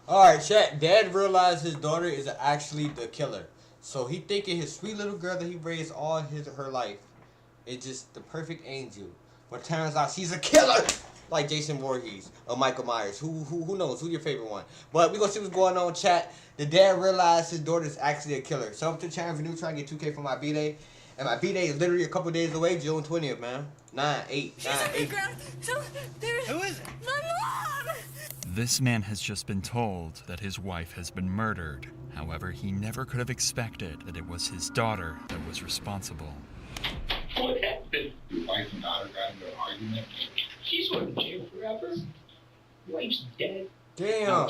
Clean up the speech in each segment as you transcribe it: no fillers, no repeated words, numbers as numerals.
Alright, chat. Dad realized his daughter is actually the killer. So he thinking his sweet little girl that he raised all her life is just the perfect angel. But turns out she's a killer! Like Jason Voorhees or Michael Myers. Who knows? Who's your favorite one? But we gonna see what's going on, chat. The dad realized his daughter is actually a killer. So up to the channel if you're new, trying to get 2K for my B-Day. And my B-Day is literally a couple days away, June 20th, man. 9, 8, She's 9, 8. underground. So there's... Who is it? My mom! This man has just been told that his wife has been murdered. However, he never could have expected that it was his daughter that was responsible. What happened? Your wife and daughter got into an argument. She's going to jail forever. Your wife's dead. Damn.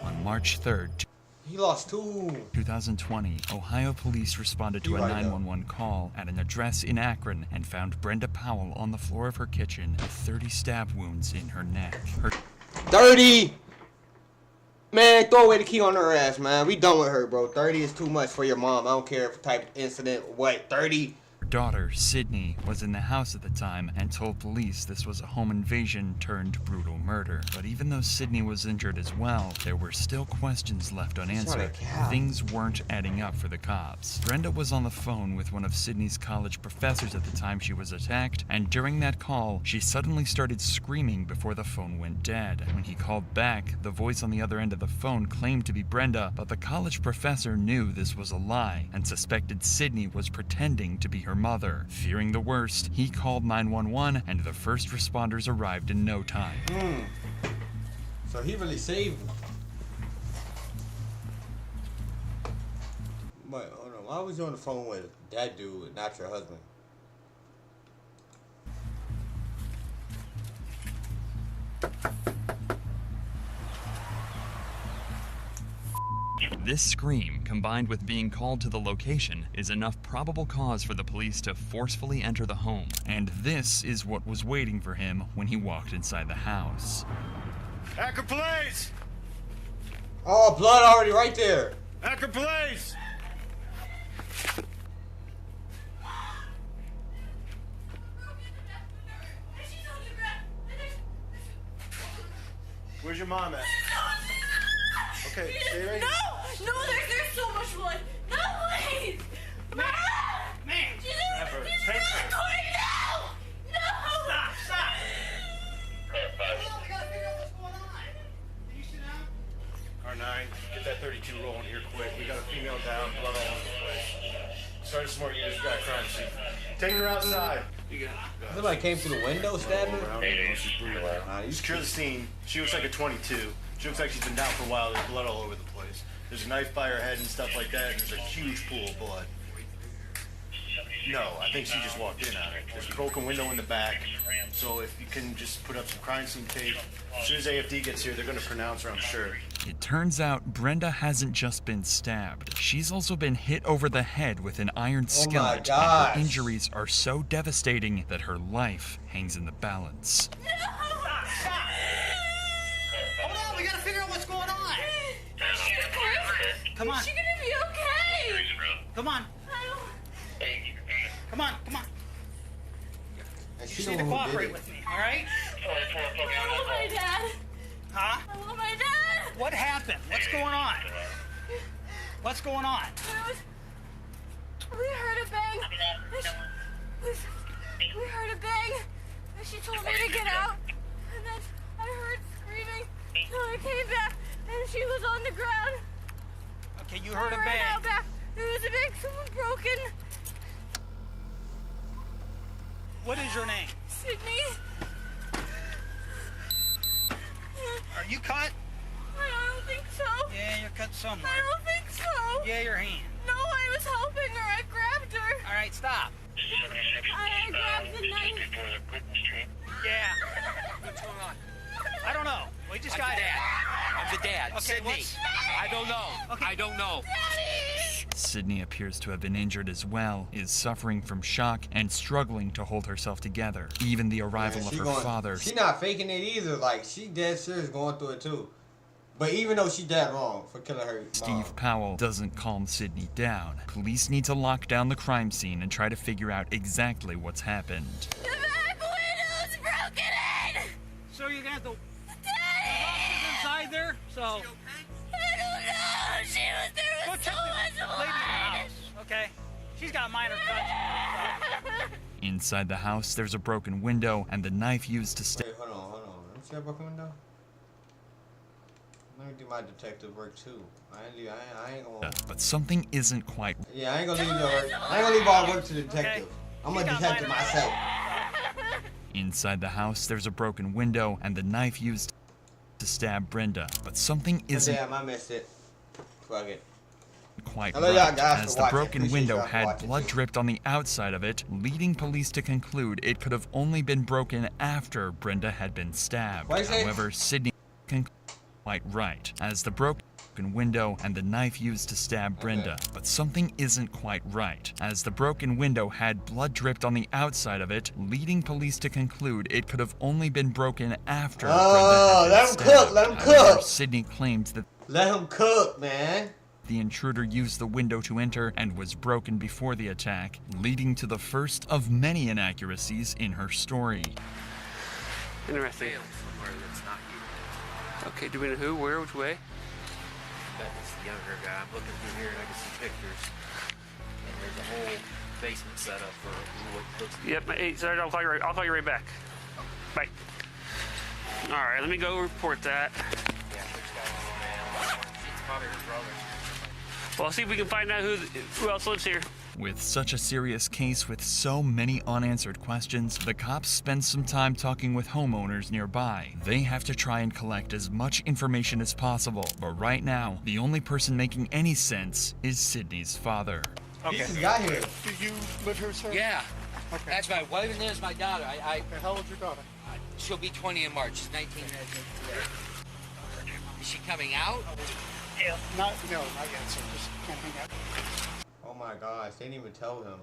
On March 3rd, He lost 2. 2020, Ohio police responded to a 911 call at an address in Akron and found Brenda Powell on the floor of her kitchen with 30 stab wounds in her neck. 30! Man, throw away the key on her ass, man. We done with her, bro. 30 is too much for your mom. I don't care if type of incident, what, 30? Her daughter, Sydney, was in the house at the time and told police this was a home invasion turned brutal murder. But even though Sydney was injured as well, there were still questions left unanswered. Things weren't adding up for the cops. Brenda was on the phone with one of Sydney's college professors at the time she was attacked, and during that call, she suddenly started screaming before the phone went dead. When he called back, the voice on the other end of the phone claimed to be Brenda, but the college professor knew this was a lie and suspected Sydney was pretending to be her mother. Fearing the worst, he called 911 and the first responders arrived in no time. So he really saved him. But hold on, why was you on the phone with that dude and not your husband? This scream, combined with being called to the location, is enough probable cause for the police to forcefully enter the home. And this is what was waiting for him when he walked inside the house. Akron Police! Oh, blood already right there. Akron Police! Where's your mom at? Okay, stay right here. No, there's so much blood. No, please. Mom! Man! She's Never. in Take her. the corner now! No! Stop! We gotta figure out what's going on. Can you sit down? R9, get that 32 rolling here quick. We got a female down, blood all over the place. Start a smart unit, got a crime scene. Take her outside. Somebody came through the window, stabbed her. Secure the scene. She looks like a 22. She looks like she's been down for a while. There's blood all over the place. There's a knife by her head and stuff like that, and there's a huge pool of blood. No, I think she just walked in on it. There's a broken window in the back, so if you can just put up some crime scene tape. As soon as AFD gets here, they're going to pronounce her, I'm sure. It turns out Brenda hasn't just been stabbed. She's also been hit over the head with an iron skillet. And her injuries are so devastating that her life hangs in the balance. Hold on, we gotta figure out what's going on. Come on. Is she gonna be okay? Come on. Come on. You just need to cooperate with me, all right? I love my dad. Huh? I love my dad. What happened? What's going on? What's going on? We heard a bang. We heard a bang. And she told me to get out. And then I heard screaming. So I came back and she was on the ground. Okay, you heard a I ran out bang. back. There was a bang. Someone broken. What is your name? Sydney. Are you cut? I don't think so. Yeah, you're cut somewhere. I don't think so. Yeah, your hand. No, I was helping her. I grabbed her. All right, stop. I grabbed the knife. Yeah. What's going on? I don't know. We just got I'm the dad. Okay, Sydney. what's- I don't know. Okay. I don't know. Sydney appears to have been injured as well, is suffering from shock, and struggling to hold herself together. Even the arrival of her father. She not faking it either. Like, she dead serious going through it too. But even though she dead wrong for killing her mom. Steve Powell doesn't calm Sydney down. Police need to lock down the crime scene and try to figure out exactly what's happened. The back window's broken in! So you're gonna have to Daddy! inside there? So. I don't know. She was there Go with check so the much lady in the blood. house, okay? She's got minor cuts. Inside the house, there's a broken window and the knife used to stab. Wait, hold on. Let me see that broken window. Let me do my detective work too. I ain't gonna. But something isn't quite. Yeah, I ain't gonna leave your work. I ain't gonna leave all work to the detective. Okay. I'm a detective myself. Inside the house, there's a broken window and the knife used to stab Brenda. But something isn't Damn, I missed it. Fuck it. quite Hello, y'all right, guys, as for the watching. broken Appreciate window y'all for had watching, blood too. dripped on the outside of it, leading police to conclude it could have only been broken after Brenda had been stabbed. What is it? However, Sydney quite right, as the broken window and the knife used to stab Brenda. But something isn't quite right, as the broken window had blood dripped on the outside of it, leading police to conclude it could have only been broken after Brenda had been let him stabbed. cook, let him However, cook. Sydney claimed that Let him cook, man. the intruder used the window to enter and was broken before the attack, leading to the first of many inaccuracies in her story. Interesting. Okay, do we know who, where, which way? That is the younger guy. I'm looking through here and I can see pictures. And there's a whole basement set up for what looks like. Yep, hey, sorry, I'll call you right back. Bye. All right, let me go report that. Yeah, there's guys around. It's probably her brother. Well, I'll see if we can find out who else lives here. With such a serious case with so many unanswered questions, the cops spend some time talking with homeowners nearby. They have to try and collect as much information as possible, but right now, the only person making any sense is Sydney's father. He just got here. Do you live here, sir? Yeah. Okay. That's my wife and there's my daughter. Okay, how old's your daughter? She'll be 20 in March. She's 19. Is she coming out? Yeah. No, not yet, sir. Just can't hang out. Oh my gosh, they didn't even tell him.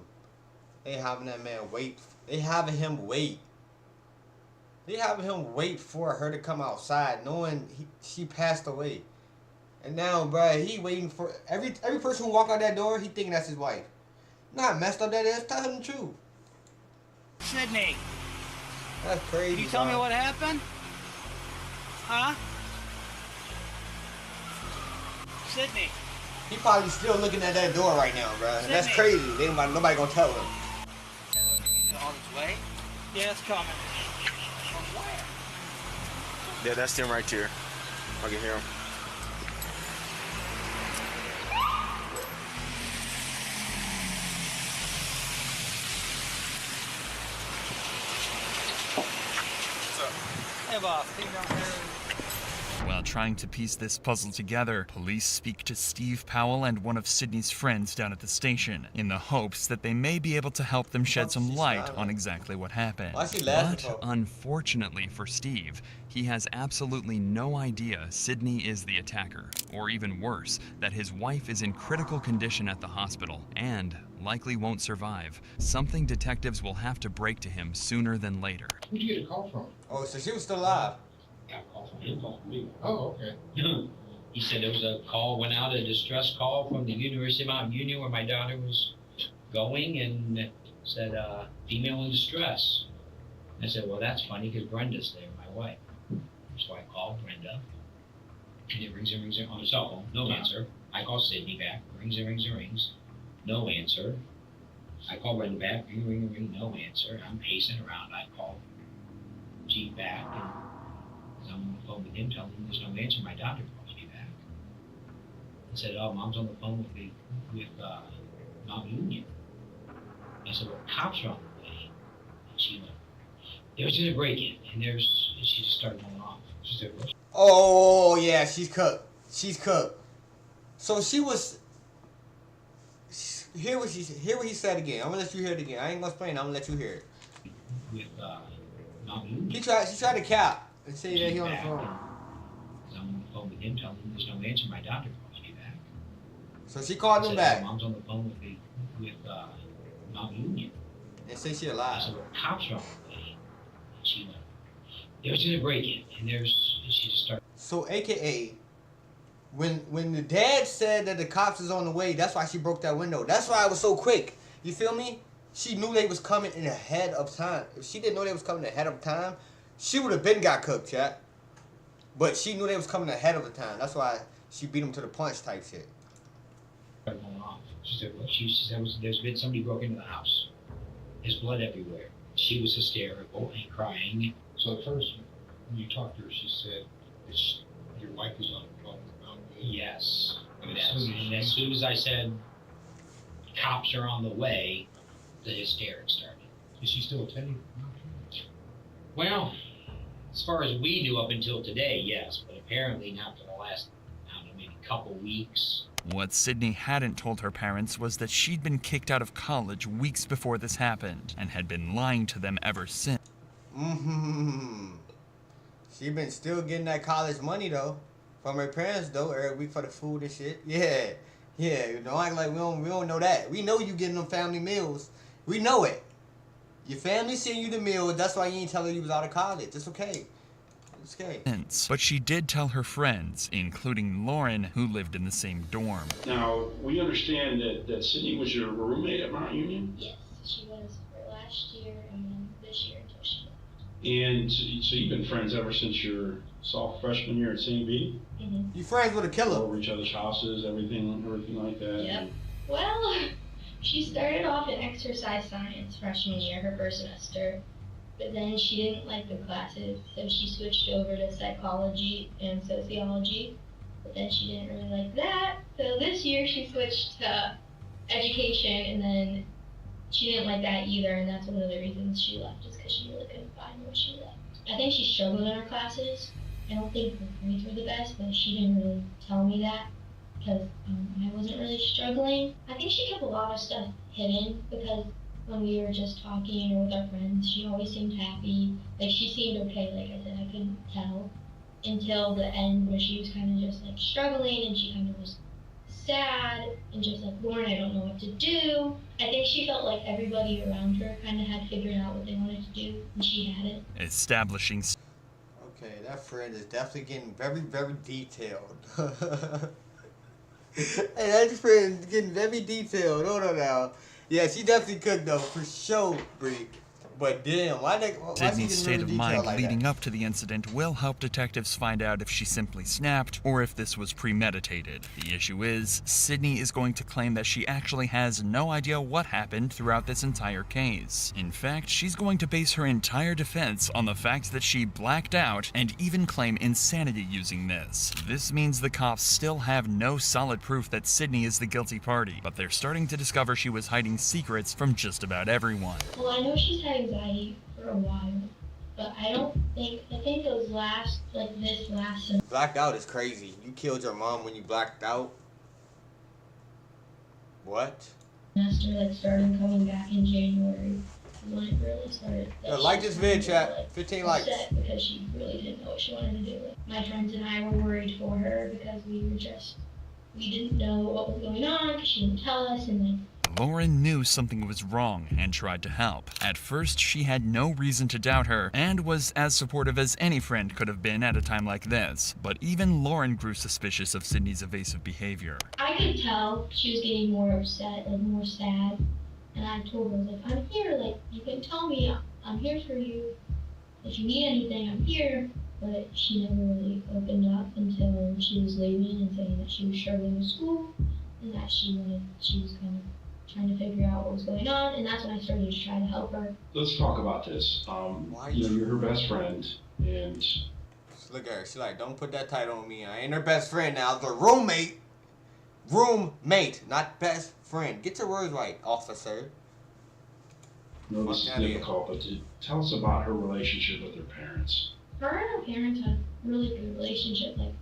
They having that man wait. They having him wait. They having him wait for her to come outside, knowing she passed away. And now, bruh, he waiting for every person who walk out that door. He thinking that's his wife. You know how messed up that is. Tell him the truth. Sydney, That's crazy. can you tell me bruh. what happened? Huh? Sydney. He probably still looking at that door right now, bruh. And that's Sydney. crazy. Nobody gonna tell him. On its way? Yeah, it's coming. From where? Yeah, that's them right there. I can hear them. Hey, boss. Thing down there. While trying to piece this puzzle together, police speak to Steve Powell and one of Sydney's friends down at the station, in the hopes that they may be able to help them shed some light on exactly what happened. Why is he laughing But for? unfortunately for Steve, he has absolutely no idea Sydney is the attacker, or even worse, that his wife is in critical condition at the hospital and likely won't survive. Something detectives will have to break to him sooner than later. Who'd you get a call from? Oh, so she was still alive. Got a call from him, called me. Oh, okay. He said there was a call, went out, a distress call from the University of Mount Union where my daughter was going, and said, female in distress. I said, well, that's funny because Brenda's there, my wife. So I called Brenda, and it rings and rings on the cell phone, no answer. I call Sydney back, rings and rings and rings, no answer. I call Brenda back, ring, no answer. I'm pacing around. I call G back, and I'm on the phone with him, telling him there's no answer. My doctor calls me back. I said, oh, Mom's on the phone with Mount Union. I said, well, cops are on the way. And she went, there's a break-in, and she just started going off. She said, what? Oh yeah, she's cooked. She's cooked. So she was. Hear what he said again. I'm gonna let you hear it again. I ain't gonna explain. I'm gonna let you hear it. With Mount Union. She tried to cap and say that he on the phone. I'm on the phone with him, telling him there's no answer. My doctor calls me back. So she called I him said, back Mom's on the phone with Mount Union. and said she I alive. said, well, cops are on the way. And she went, there's a break-in, and she just started. So AKA, when the dad said that the cops is on the way, that's why she broke that window. That's why it was so quick. You feel me? She knew they was coming in ahead of time. If she didn't know they was coming ahead of time, she would have been got cooked, chat. But she knew they was coming ahead of the time. That's why she beat him to the punch type shit. She said, well, she said there's been somebody broke into the house. There's blood everywhere. She was hysterical and crying. So at first, when you talked to her, she said your wife was on the phone. Yes. And as soon as I said cops are on the way, the hysterics started. Is she still attending? Well, as far as we knew up until today, yes, but apparently not for the last, I don't know, maybe couple weeks. What Sydney hadn't told her parents was that she'd been kicked out of college weeks before this happened and had been lying to them ever since. She been still getting that college money though, from her parents though, every week for the food and shit. Yeah, don't act like we don't know that. We know you getting them family meals. We know it. Your family send you the meals. That's why you ain't telling you was out of college. It's okay. It's okay. But she did tell her friends, including Lauren, who lived in the same dorm. Now, we understand that Sydney was your roommate at Mount Union? Yes, she was for last year and then this year until she left. And so you've been friends ever since your freshman year at St. B? Mm-hmm. You friends with a killer? Over each other's houses, everything like that? Yep. Well, she started off in exercise science freshman year, her first semester. But then she didn't like the classes, so she switched over to psychology and sociology. But then she didn't really like that, so this year she switched to education, and then she didn't like that either, and that's one of the reasons she left, is because she really couldn't find what she liked. I think she struggled in her classes. I don't think her grades were the best, but she didn't really tell me that, because I wasn't really struggling. I think she kept a lot of stuff hidden, because when we were just talking or with our friends, she always seemed happy. Like, she seemed okay, like I said, I couldn't tell. Until the end, where she was kind of just, like, struggling, and she kind of was sad, and just like, Lauren, I don't know what to do. I think she felt like everybody around her kind of had figured out what they wanted to do, and she had it. Establishing... Okay, that friend is definitely getting very, very detailed. Hey, that friend is getting very detailed. Hold on now. Yeah, she definitely could though, for sure, Bree. But damn, why Sydney's state of mind like leading that? up to the incident will help detectives find out if she simply snapped or if this was premeditated. The issue is, Sydney is going to claim that she actually has no idea what happened throughout this entire case. In fact, she's going to base her entire defense on the fact that she blacked out and even claim insanity using this. This means the cops still have no solid proof that Sydney is the guilty party, but they're starting to discover she was hiding secrets from just about everyone. Well, I know she's had anxiety for a while, but I think those this last semester. Blacked out is crazy. You killed your mom when you blacked out? What? Like, started coming back in January, when it really started. Yeah, like this vid, chat. 15 likes. Because she really didn't know what she wanted to do. My friends and I were worried for her because we didn't know what was going on because she didn't tell us, and then Lauren knew something was wrong and tried to help. At first, she had no reason to doubt her and was as supportive as any friend could have been at a time like this. But even Lauren grew suspicious of Sydney's evasive behavior. I could tell she was getting more upset, like more sad. And I told her, like, I'm here, like, you can tell me, I'm here for you. If you need anything, I'm here. But she never really opened up until she was leaving and saying that she was struggling with school and that she was kind of trying to figure out what was going on, and that's when I started to try to help her. Let's talk about this. You're her best friend, and look at her. She's like, don't put that title on me. I ain't her best friend now. The roommate. Roommate, not best friend. Get your words right, officer. No, this is difficult, but tell us about her relationship with her parents. Her and her parents had a really good relationship. Like,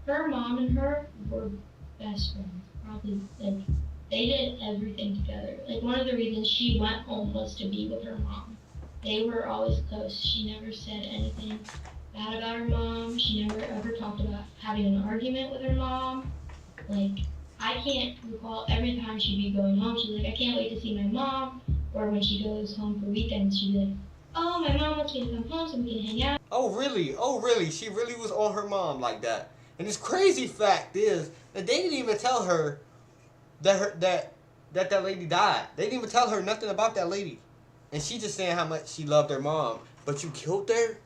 her mom and her were best friends. Probably, like, they did everything together. Like, one of the reasons she went home was to be with her mom. They were always close. She never said anything bad about her mom. She never ever talked about having an argument with her mom. Like, I can't recall every time she'd be going home, she's like, I can't wait to see my mom. Or when she goes home for weekends, she'd be like, oh, my mom wants me to come home so we can hang out. Oh, really? Oh, really? She really was on her mom like that. And this crazy fact is that they didn't even tell her that lady died. They didn't even tell her nothing about that lady. And she just saying how much she loved her mom. But you killed her?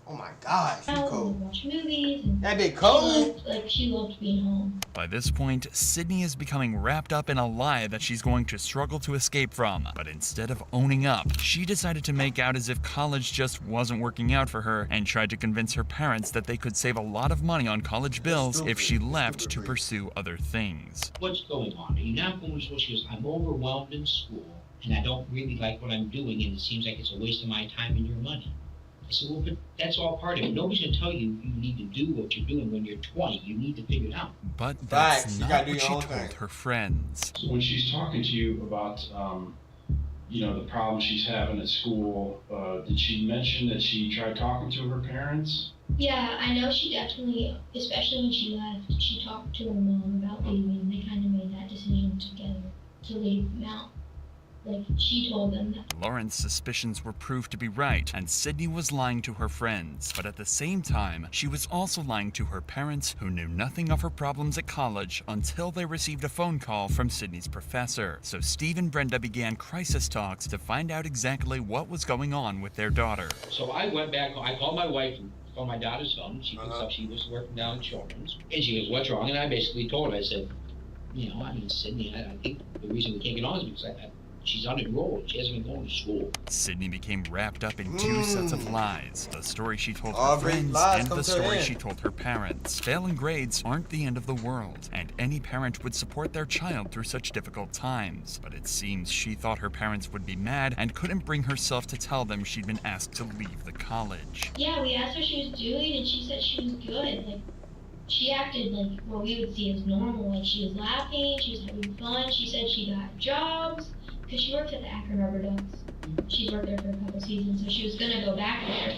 Oh my gosh, you Out, cold. watch movies. And That big cold? She loved being home. By this point, Sydney is becoming wrapped up in a lie that she's going to struggle to escape from. But instead of owning up, she decided to make out as if college just wasn't working out for her and tried to convince her parents that they could save a lot of money on college bills if she left to pursue other things. What's going on? Are you not going to school? She goes, I'm overwhelmed in school, and I don't really like what I'm doing, and it seems like it's a waste of my time and your money. I said, well, but that's all part of it. Nobody's going to tell you you need to do what you're doing when you're 20. You need to figure it out. But that's not what she told her friends. So when she's talking to you about, the problem she's having at school, did she mention that she tried talking to her parents? Yeah, I know she definitely, especially when she left, she talked to her mom about leaving. They kind of made that decision together to leave now. Like, she told them that. Lauren's suspicions were proved to be right, and Sydney was lying to her friends. But at the same time, she was also lying to her parents, who knew nothing of her problems at college until they received a phone call from Sydney's professor. So Steve and Brenda began crisis talks to find out exactly what was going on with their daughter. So I went back, I called my wife on my daughter's phone. She picks up, she was working down at Children's. And she goes, what's wrong? And I basically told her, I said, Sydney, I think the reason we can't get on is because she's unenrolled. She hasn't been going to school. Sydney became wrapped up in two sets of lies. The story she told her friends and the story she told her parents. Failing grades aren't the end of the world, and any parent would support their child through such difficult times. But it seems she thought her parents would be mad and couldn't bring herself to tell them she'd been asked to leave the college. Yeah, we asked her what she was doing, and she said she was good. Like, she acted like what we would see as normal. Like, she was laughing, she was having fun. She said she got jobs. Because she worked at the Akron Rubber Ducks. She's worked there for a couple seasons, so she was going to go back there.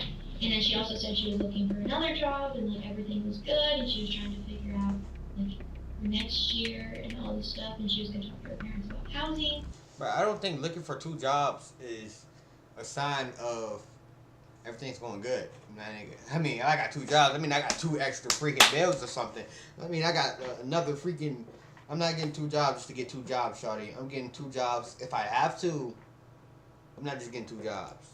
And then she also said she was looking for another job, and like everything was good, and she was trying to figure out like next year and all this stuff, and she was going to talk to her parents about housing. But I don't think looking for 2 jobs is a sign of everything's going good. I mean, I got 2 jobs. I mean, I got 2 extra freaking bills or something. I mean, I got another freaking... I'm not getting 2 jobs just to get 2 jobs, shawty. I'm getting 2 jobs if I have to. I'm not just getting 2 jobs.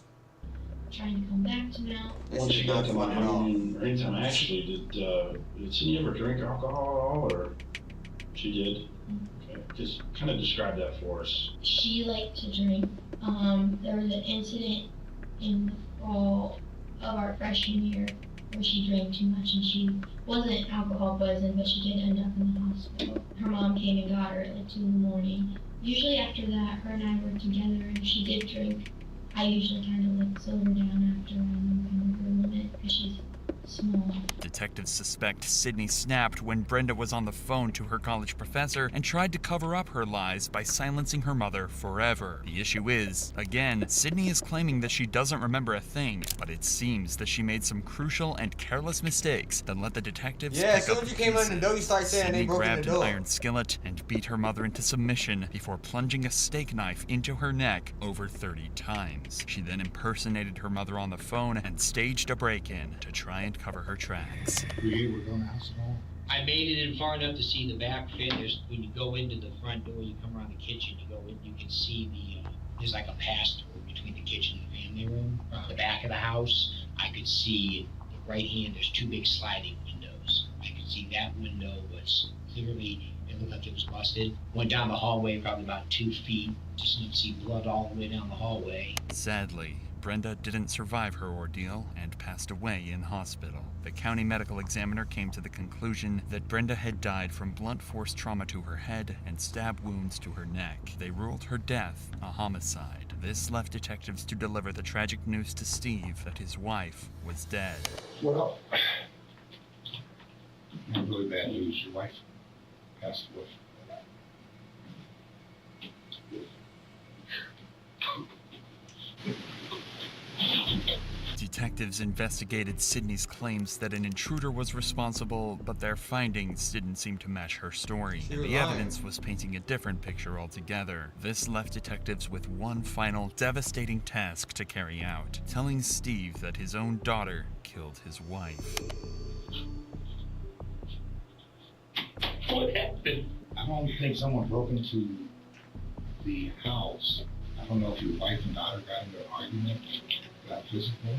Trying to come back to now. Once she got to Miami, or anytime actually, did Sydney ever drink alcohol, or she did? Okay. Just kind of describe that for us. She liked to drink. There was an incident in the fall of our freshman year where she drank too much, and she wasn't alcohol poisoned, but she did end up in the hospital. Her mom came and got her at like 2 in the morning. Usually after that, her and I were together, and if she did drink, I usually kind of like slow her down after I'm kind of her limit, because she's small. Detectives suspect Sydney snapped when Brenda was on the phone to her college professor and tried to cover up her lies by silencing her mother forever. The issue is, again, Sydney is claiming that she doesn't remember a thing, but it seems that she made some crucial and careless mistakes that let the detectives pick as soon up as you the came pieces. in the door, you started saying Sydney they broke in the grabbed door. an iron skillet and beat her mother into submission before plunging a steak knife into her neck over 30 times. She then impersonated her mother on the phone and staged a break-in to try and cover her tracks. Were you able to go in the house at all? I made it in far enough to see the back finish. When you go into the front door, you come around the kitchen, you go in, you can see there's like a pass-through between the kitchen and the family room. The back of the house, I could see the right hand, there's 2 big sliding windows. I could see that window was clearly, it looked like it was busted. Went down the hallway probably about 2 feet, just you see blood all the way down the hallway. Sadly, Brenda didn't survive her ordeal and passed away in hospital. The county medical examiner came to the conclusion that Brenda had died from blunt force trauma to her head and stab wounds to her neck. They ruled her death a homicide. This left detectives to deliver the tragic news to Steve that his wife was dead. Well, really bad news. Your wife passed away. Detectives investigated Sydney's claims that an intruder was responsible, but their findings didn't seem to match her story. And the evidence was painting a different picture altogether. This left detectives with one final devastating task to carry out, telling Steve that his own daughter killed his wife. What happened? I don't think someone broke into the house. I don't know if your wife and daughter got into an argument, got physical.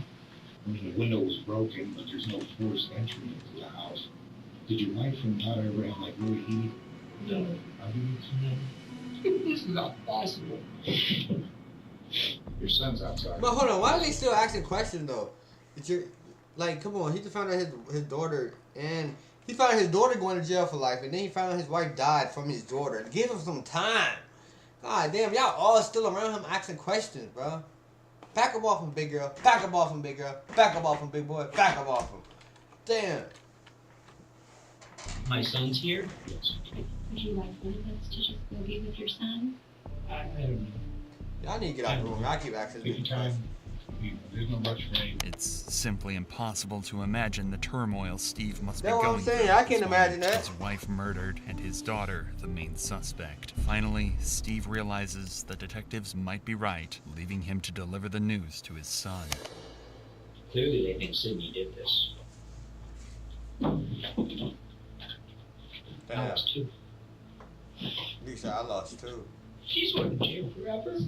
I mean, the window was broken, but there's no forced entry into the house. Did your wife and daughter ever have like really heated arguments? This is not possible. Your son's outside. But hold on, why are they still asking questions though? It's your, like, come on, he just found out his daughter, and he found out his daughter going to jail for life, and then he found out his wife died from his daughter. Give him some time. God damn, y'all all still around him asking questions, bro. Back up off him, big girl. Back up off him, big girl. Back up off him, big boy. Back up off him. Damn. My son's here? Would you like one of us to just go be with your son? I don't know. Y'all need to get out of the room. I keep asking these questions. There's no rush for anything. It's simply impossible to imagine the turmoil Steve must be That's what going I'm through. saying. I can't His imagine wife- that. His wife murdered and his daughter the main suspect. Finally, Steve realizes the detectives might be right, leaving him to deliver the news to his son. Clearly they think Sydney did this. I lost two. Lisa, I lost too. She's going to jail forever.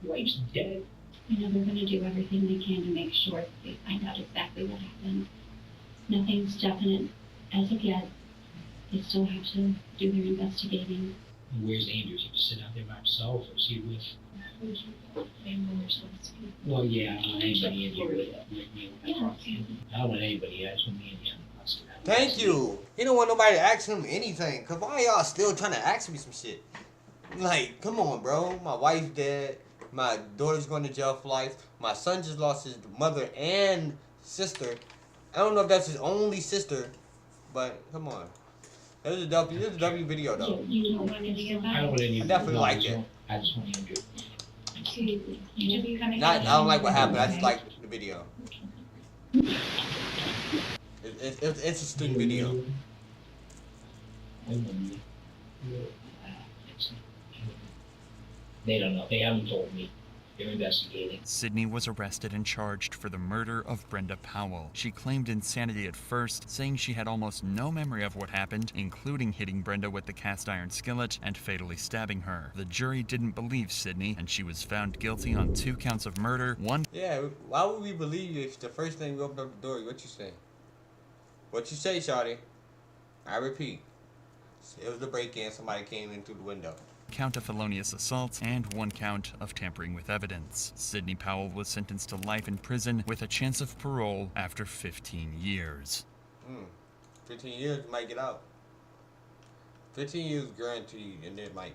Wife's dead. You know, they're going to do everything they can to make sure that they find out exactly what happened. Nothing's definite as of yet. They still have to do their investigating. Where's Andrews? He just sit out there by himself, or is he with? Well, yeah, I don't want anybody in here with me. I don't want anybody else with me in here. Thank you. He don't want nobody to ask him anything. Cause why y'all still trying to ask me some shit? Like, come on, bro. My wife's dead. My daughter's going to jail for life. My son just lost his mother and sister. I don't know if that's his only sister, but come on. This is a W video though. You don't want to do I don't want any. I definitely like it. I just want Andrew. I don't like what happened. I just like the video. It's an interesting video. They don't know. They haven't told me. They're investigating. Sydney was arrested and charged for the murder of Brenda Powell. She claimed insanity at first, saying she had almost no memory of what happened, including hitting Brenda with the cast iron skillet and fatally stabbing her. The jury didn't believe Sydney, and she was found guilty on 2 counts of murder, 1. Yeah, why would we believe you if the first thing we opened up the door? What you say? What you say, shawty? I repeat. It was the break-in. Somebody came in through the window. Count of felonious assault, and 1 count of tampering with evidence. Sydney Powell was sentenced to life in prison with a chance of parole after 15 years. 15 years, you might get out. 15 years guaranteed, and then might